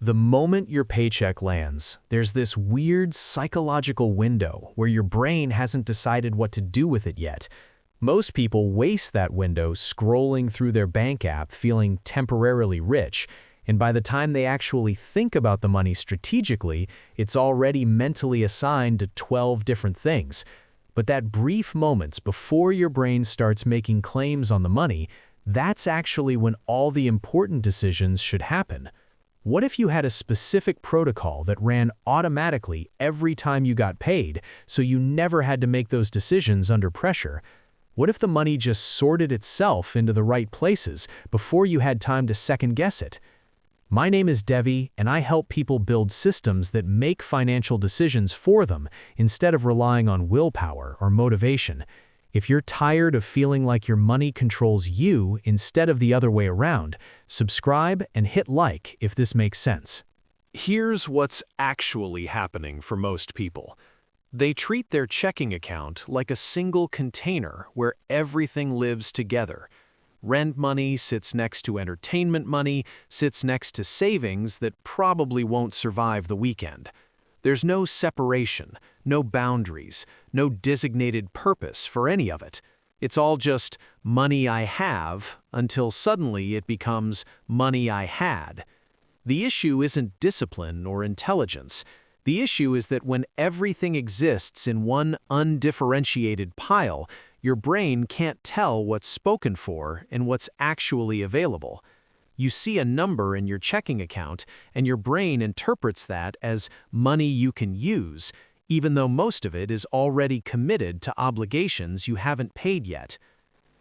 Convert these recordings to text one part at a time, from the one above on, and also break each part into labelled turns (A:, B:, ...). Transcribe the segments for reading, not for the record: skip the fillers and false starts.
A: The moment your paycheck lands, there's this weird psychological window where your brain hasn't decided what to do with it yet. Most people waste that window scrolling through their bank app feeling temporarily rich, and by the time they actually think about the money strategically, it's already mentally assigned to 12 different things. But that brief moments before your brain starts making claims on the money, that's actually when all the important decisions should happen. What if you had a specific protocol that ran automatically every time you got paid, so you never had to make those decisions under pressure? What if the money just sorted itself into the right places before you had time to second-guess it? My name is Devi, and I help people build systems that make financial decisions for them instead of relying on willpower or motivation. If you're tired of feeling like your money controls you instead of the other way around, subscribe and hit like if this makes sense.
B: Here's what's actually happening for most people. They treat their checking account like a single container where everything lives together. Rent money sits next to entertainment money, sits next to savings that probably won't survive the weekend. There's no separation, no boundaries, no designated purpose for any of it. It's all just money I have until suddenly it becomes money I had. The issue isn't discipline or intelligence. The issue is that when everything exists in one undifferentiated pile, your brain can't tell what's spoken for and what's actually available. You see a number in your checking account, and your brain interprets that as money you can use, even though most of it is already committed to obligations you haven't paid yet.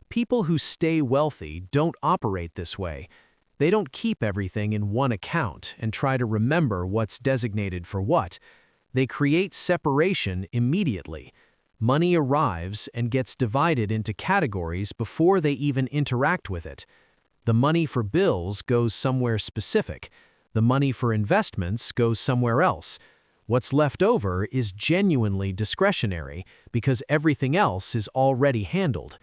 B: People who stay wealthy don't operate this way. They don't keep everything in one account and try to remember what's designated for what. They create separation immediately. Money arrives and gets divided into categories before they even interact with it. The money for bills goes somewhere specific. The money for investments goes somewhere else. What's left over is genuinely discretionary because everything else is already handled.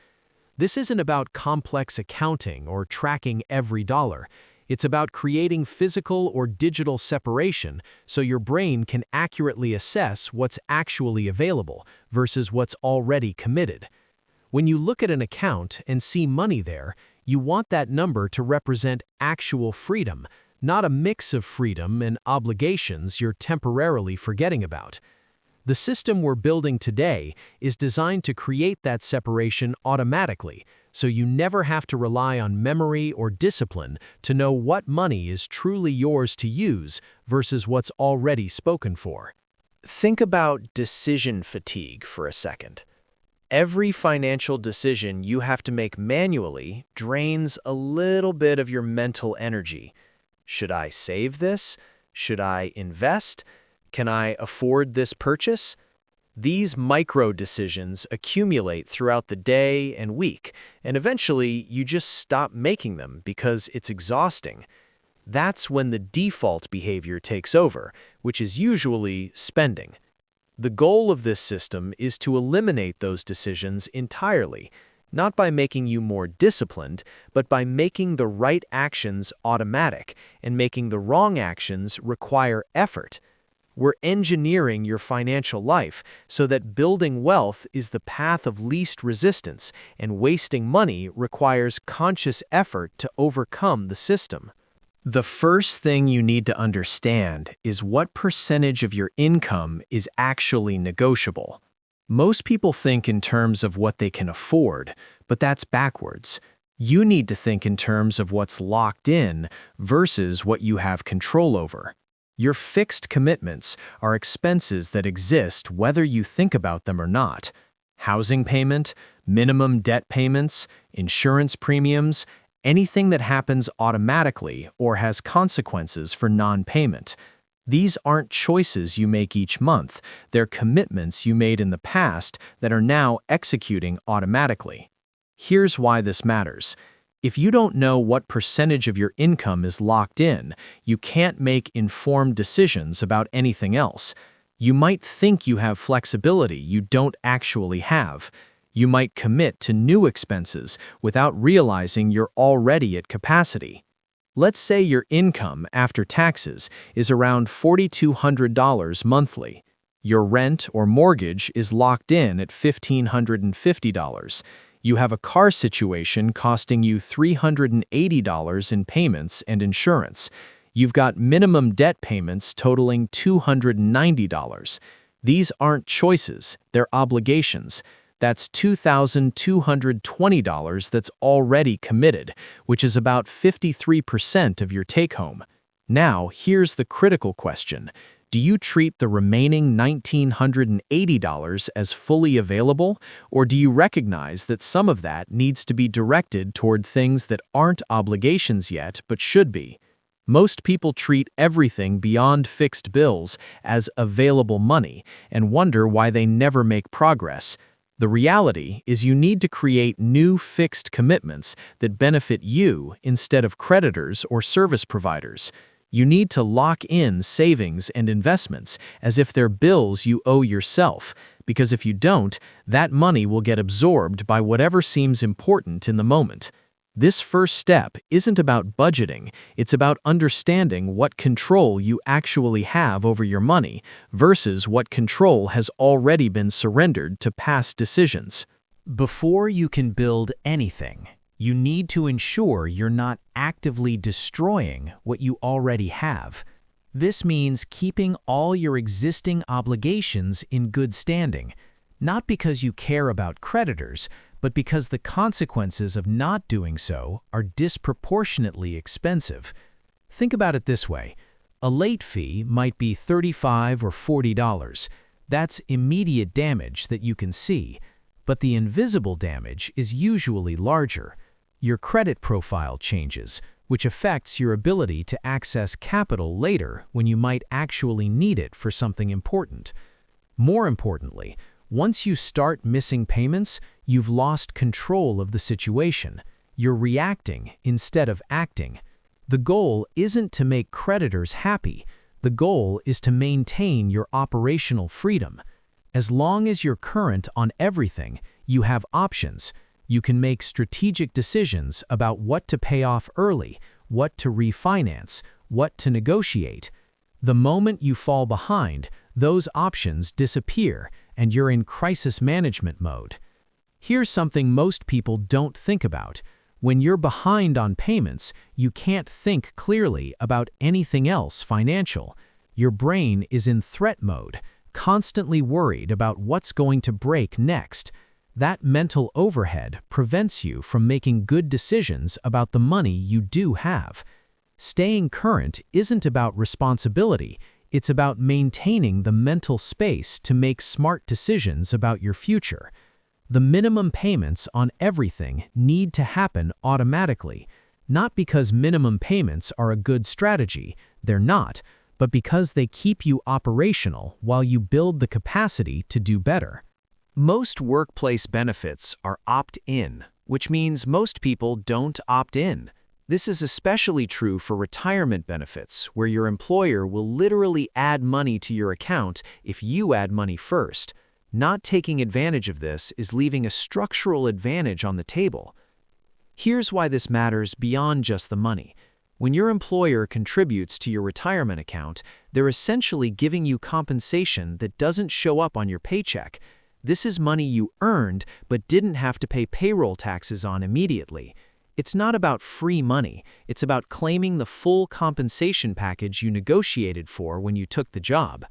B: This isn't about complex accounting or tracking every dollar. It's about creating physical or digital separation so your brain can accurately assess what's actually available versus what's already committed. When you look at an account and see money there, you want that number to represent actual freedom, not a mix of freedom and obligations you're temporarily forgetting about. The system we're building today is designed to create that separation automatically, so you never have to rely on memory or discipline to know what money is truly yours to use versus what's already spoken for.
A: Think about decision fatigue for a second. Every financial decision you have to make manually drains a little bit of your mental energy. Should I save this? Should I invest? Can I afford this purchase? These micro decisions accumulate throughout the day and week, and eventually you just stop making them because it's exhausting. That's when the default behavior takes over, which is usually spending. The goal of this system is to eliminate those decisions entirely, not by making you more disciplined, but by making the right actions automatic and making the wrong actions require effort. We're engineering your financial life so that building wealth is the path of least resistance, and wasting money requires conscious effort to overcome the system. The first thing you need to understand is what percentage of your income is actually negotiable. Most people think in terms of what they can afford, but that's backwards. You need to think in terms of what's locked in versus what you have control over. Your fixed commitments are expenses that exist whether you think about them or not. Housing payment, minimum debt payments, insurance premiums, anything that happens automatically or has consequences for non-payment. These aren't choices you make each month, they're commitments you made in the past that are now executing automatically. Here's why this matters. If you don't know what percentage of your income is locked in, you can't make informed decisions about anything else. You might think you have flexibility you don't actually have. You might commit to new expenses without realizing you're already at capacity. Let's say your income after taxes is around $4,200 monthly. Your rent or mortgage is locked in at $1,550. You have a car situation costing you $380 in payments and insurance. You've got minimum debt payments totaling $290. These aren't choices, they're obligations. That's $2,220 that's already committed, which is about 53% of your take-home. Now, here's the critical question. Do you treat the remaining $1,980 as fully available, or do you recognize that some of that needs to be directed toward things that aren't obligations yet but should be? Most people treat everything beyond fixed bills as available money and wonder why they never make progress. The reality is you need to create new fixed commitments that benefit you instead of creditors or service providers. You need to lock in savings and investments as if they're bills you owe yourself, because if you don't, that money will get absorbed by whatever seems important in the moment. This first step isn't about budgeting, it's about understanding what control you actually have over your money versus what control has already been surrendered to past decisions.
B: Before you can build anything, you need to ensure you're not actively destroying what you already have. This means keeping all your existing obligations in good standing, not because you care about creditors, but because the consequences of not doing so are disproportionately expensive. Think about it this way. A late fee might be $35 or $40. That's immediate damage that you can see, but the invisible damage is usually larger. Your credit profile changes, which affects your ability to access capital later when you might actually need it for something important. More importantly, once you start missing payments, you've lost control of the situation. You're reacting instead of acting. The goal isn't to make creditors happy. The goal is to maintain your operational freedom. As long as you're current on everything, you have options. You can make strategic decisions about what to pay off early, what to refinance, what to negotiate. The moment you fall behind, those options disappear, and you're in crisis management mode. Here's something most people don't think about. When you're behind on payments, you can't think clearly about anything else financial. Your brain is in threat mode, constantly worried about what's going to break next. That mental overhead prevents you from making good decisions about the money you do have. Staying current isn't about responsibility. It's about maintaining the mental space to make smart decisions about your future. The minimum payments on everything need to happen automatically, not because minimum payments are a good strategy, they're not, but because they keep you operational while you build the capacity to do better.
A: Most workplace benefits are opt-in, which means most people don't opt in. This is especially true for retirement benefits, where your employer will literally add money to your account if you add money first. Not taking advantage of this is leaving a structural advantage on the table. Here's why this matters beyond just the money. When your employer contributes to your retirement account, they're essentially giving you compensation that doesn't show up on your paycheck. This is money you earned but didn't have to pay payroll taxes on immediately. It's not about free money, it's about claiming the full compensation package you negotiated for when you took the job.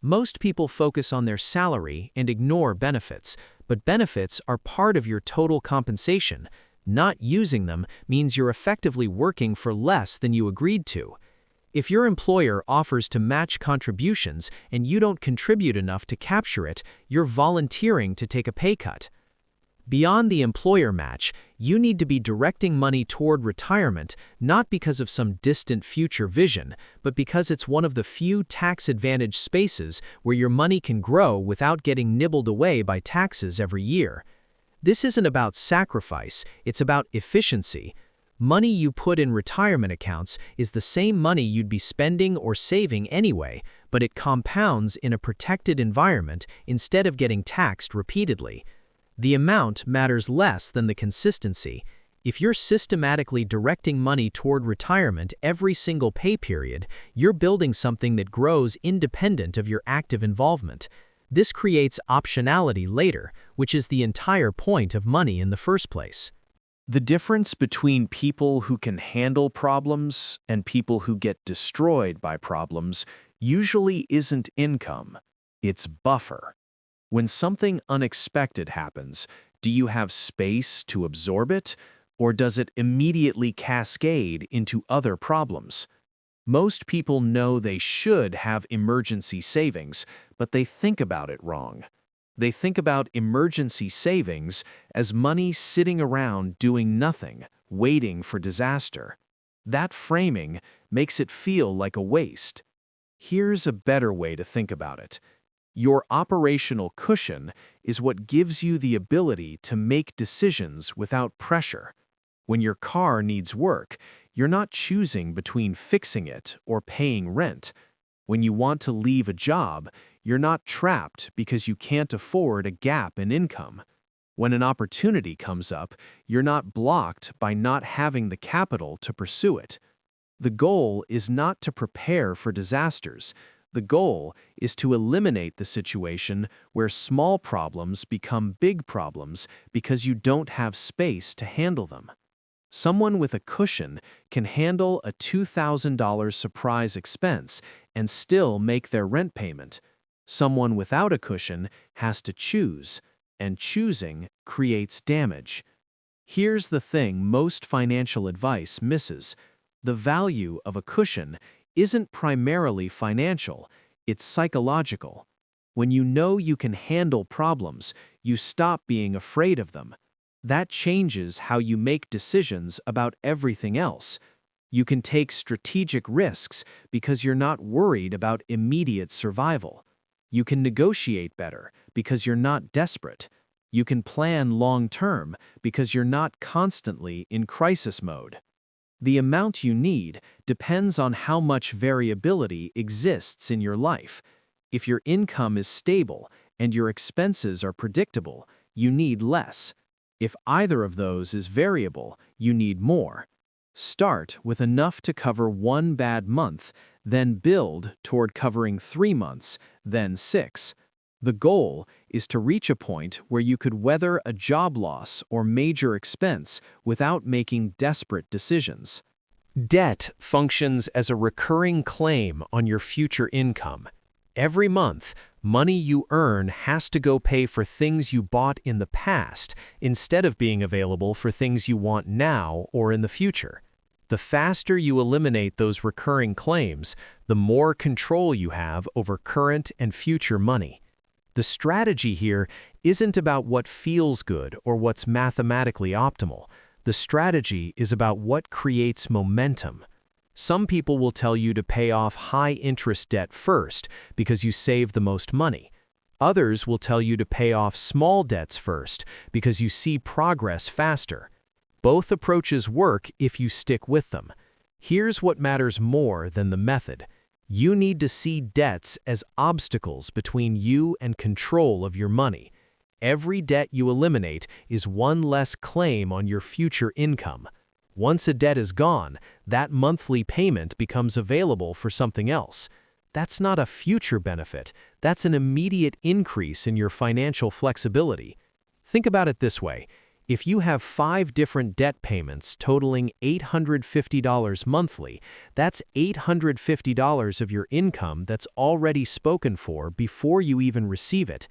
A: Most people focus on their salary and ignore benefits, but benefits are part of your total compensation. Not using them means you're effectively working for less than you agreed to. If your employer offers to match contributions and you don't contribute enough to capture it, you're volunteering to take a pay cut. Beyond the employer match, you need to be directing money toward retirement not because of some distant future vision, but because it's one of the few tax-advantaged spaces where your money can grow without getting nibbled away by taxes every year. This isn't about sacrifice, it's about efficiency. Money you put in retirement accounts is the same money you'd be spending or saving anyway, but it compounds in a protected environment instead of getting taxed repeatedly. The amount matters less than the consistency. If you're systematically directing money toward retirement every single pay period, you're building something that grows independent of your active involvement. This creates optionality later, which is the entire point of money in the first place.
B: The difference between people who can handle problems and people who get destroyed by problems usually isn't income, it's buffer. When something unexpected happens, do you have space to absorb it, or does it immediately cascade into other problems? Most people know they should have emergency savings, but they think about it wrong. They think about emergency savings as money sitting around doing nothing, waiting for disaster. That framing makes it feel like a waste. Here's a better way to think about it. Your operational cushion is what gives you the ability to make decisions without pressure. When your car needs work, you're not choosing between fixing it or paying rent. When you want to leave a job, you're not trapped because you can't afford a gap in income. When an opportunity comes up, you're not blocked by not having the capital to pursue it. The goal is not to prepare for disasters. The goal is to eliminate the situation where small problems become big problems because you don't have space to handle them. Someone with a cushion can handle a $2,000 surprise expense and still make their rent payment. Someone without a cushion has to choose, and choosing creates damage. Here's the thing most financial advice misses. The value of a cushion isn't primarily financial, it's psychological. When you know you can handle problems, you stop being afraid of them. That changes how you make decisions about everything else. You can take strategic risks because you're not worried about immediate survival. You can negotiate better because you're not desperate. You can plan long-term because you're not constantly in crisis mode. The amount you need depends on how much variability exists in your life. If your income is stable and your expenses are predictable, you need less. If either of those is variable, you need more. Start with enough to cover one bad month, then build toward covering 3 months, then 6. The goal is to reach a point where you could weather a job loss or major expense without making desperate decisions. Debt functions as a recurring claim on your future income. Every month, money you earn has to go pay for things you bought in the past instead of being available for things you want now or in the future. The faster you eliminate those recurring claims, the more control you have over current and future money. The strategy here isn't about what feels good or what's mathematically optimal. The strategy is about what creates momentum. Some people will tell you to pay off high-interest debt first because you save the most money. Others will tell you to pay off small debts first because you see progress faster. Both approaches work if you stick with them. Here's what matters more than the method. You need to see debts as obstacles between you and control of your money. Every debt you eliminate is one less claim on your future income. Once a debt is gone, that monthly payment becomes available for something else. That's not a future benefit, that's an immediate increase in your financial flexibility. Think about it this way. If you have 5 different debt payments totaling $850 monthly, that's $850 of your income that's already spoken for before you even receive it.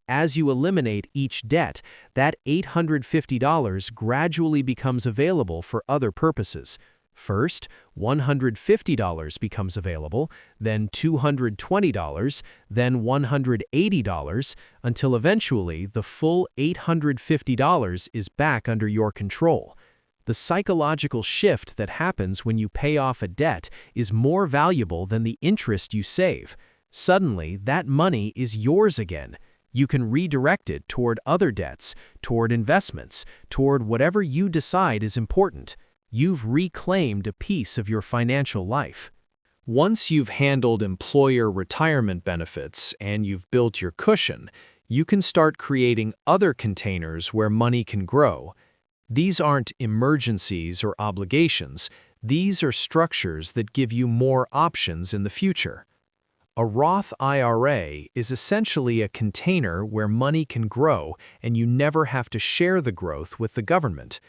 B: As you eliminate each debt, that $850 gradually becomes available for other purposes. First, $150 becomes available, then $220, then $180, until eventually the full $850 is back under your control. The psychological shift that happens when you pay off a debt is more valuable than the interest you save. Suddenly, that money is yours again. You can redirect it toward other debts, toward investments, toward whatever you decide is important. You've reclaimed a piece of your financial life. Once you've handled employer retirement benefits and you've built your cushion, you can start creating other containers where money can grow. These aren't emergencies or obligations. These are structures that give you more options in the future. A Roth IRA is essentially a container where money can grow and you never have to share the growth with the government.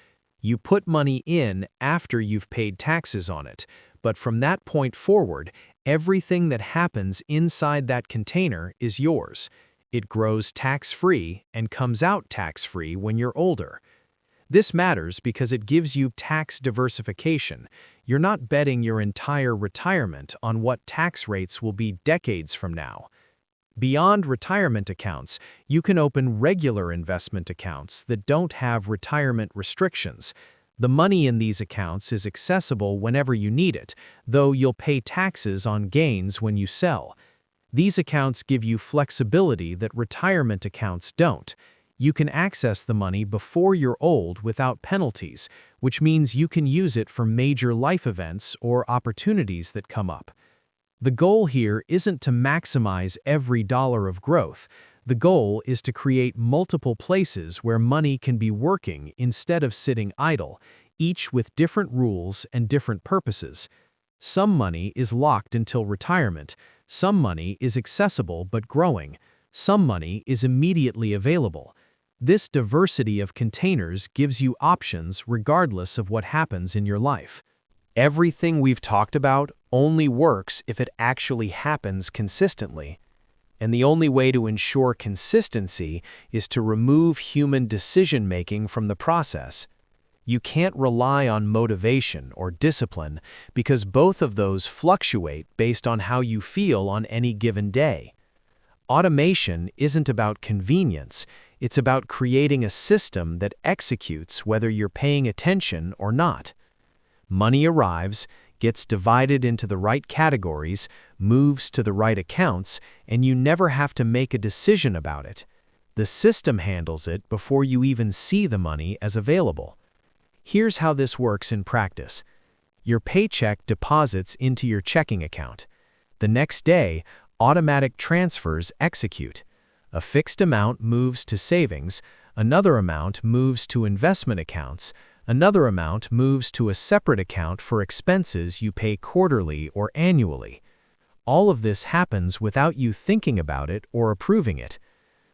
B: You put money in after you've paid taxes on it, but from that point forward, everything that happens inside that container is yours. It grows tax-free and comes out tax-free when you're older. This matters because it gives you tax diversification. You're not betting your entire retirement on what tax rates will be decades from now. Beyond retirement accounts, you can open regular investment accounts that don't have retirement restrictions. The money in these accounts is accessible whenever you need it, though you'll pay taxes on gains when you sell. These accounts give you flexibility that retirement accounts don't. You can access the money before you're old without penalties, which means you can use it for major life events or opportunities that come up. The goal here isn't to maximize every dollar of growth. The goal is to create multiple places where money can be working instead of sitting idle, each with different rules and different purposes. Some money is locked until retirement. Some money is accessible but growing. Some money is immediately available. This diversity of containers gives you options regardless of what happens in your life. Everything we've talked about only works if it actually happens consistently. And the only way to ensure consistency is to remove human decision-making from the process. You can't rely on motivation or discipline because both of those fluctuate based on how you feel on any given day. Automation isn't about convenience, it's about creating a system that executes whether you're paying attention or not. Money arrives, gets divided into the right categories, moves to the right accounts, and you never have to make a decision about it. The system handles it before you even see the money as available. Here's how this works in practice. Your paycheck deposits into your checking account. The next day, automatic transfers execute. A fixed amount moves to savings, another amount moves to investment accounts, another amount moves to a separate account for expenses you pay quarterly or annually. All of this happens without you thinking about it or approving it.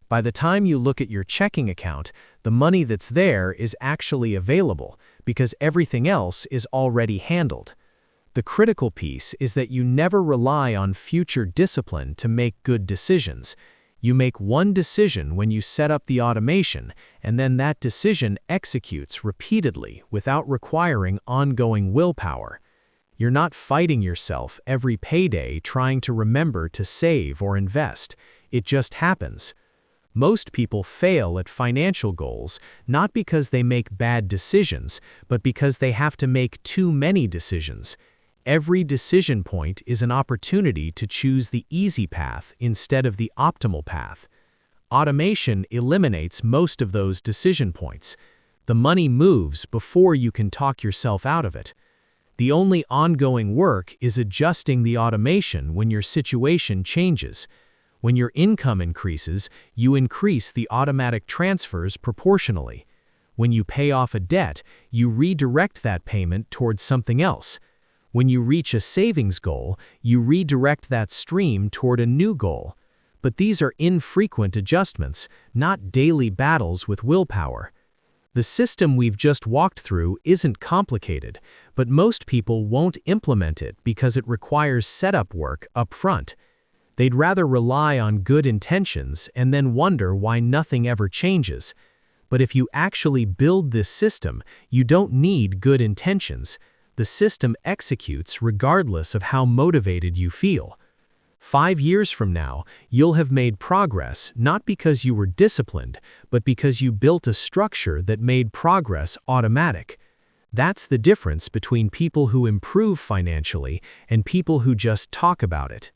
B: By the time you look at your checking account, the money that's there is actually available because everything else is already handled. The critical piece is that you never rely on future discipline to make good decisions. You make one decision when you set up the automation, and then that decision executes repeatedly without requiring ongoing willpower. You're not fighting yourself every payday trying to remember to save or invest. It just happens. Most people fail at financial goals not because they make bad decisions, but because they have to make too many decisions. Every decision point is an opportunity to choose the easy path instead of the optimal path. Automation eliminates most of those decision points. The money moves before you can talk yourself out of it. The only ongoing work is adjusting the automation when your situation changes. When your income increases, you increase the automatic transfers proportionally. When you pay off a debt, you redirect that payment towards something else. When you reach a savings goal, you redirect that stream toward a new goal. But these are infrequent adjustments, not daily battles with willpower. The system we've just walked through isn't complicated, but most people won't implement it because it requires setup work up front. They'd rather rely on good intentions and then wonder why nothing ever changes. But if you actually build this system, you don't need good intentions. The system executes regardless of how motivated you feel. 5 years from now, you'll have made progress not because you were disciplined, but because you built a structure that made progress automatic. That's the difference between people who improve financially and people who just talk about it.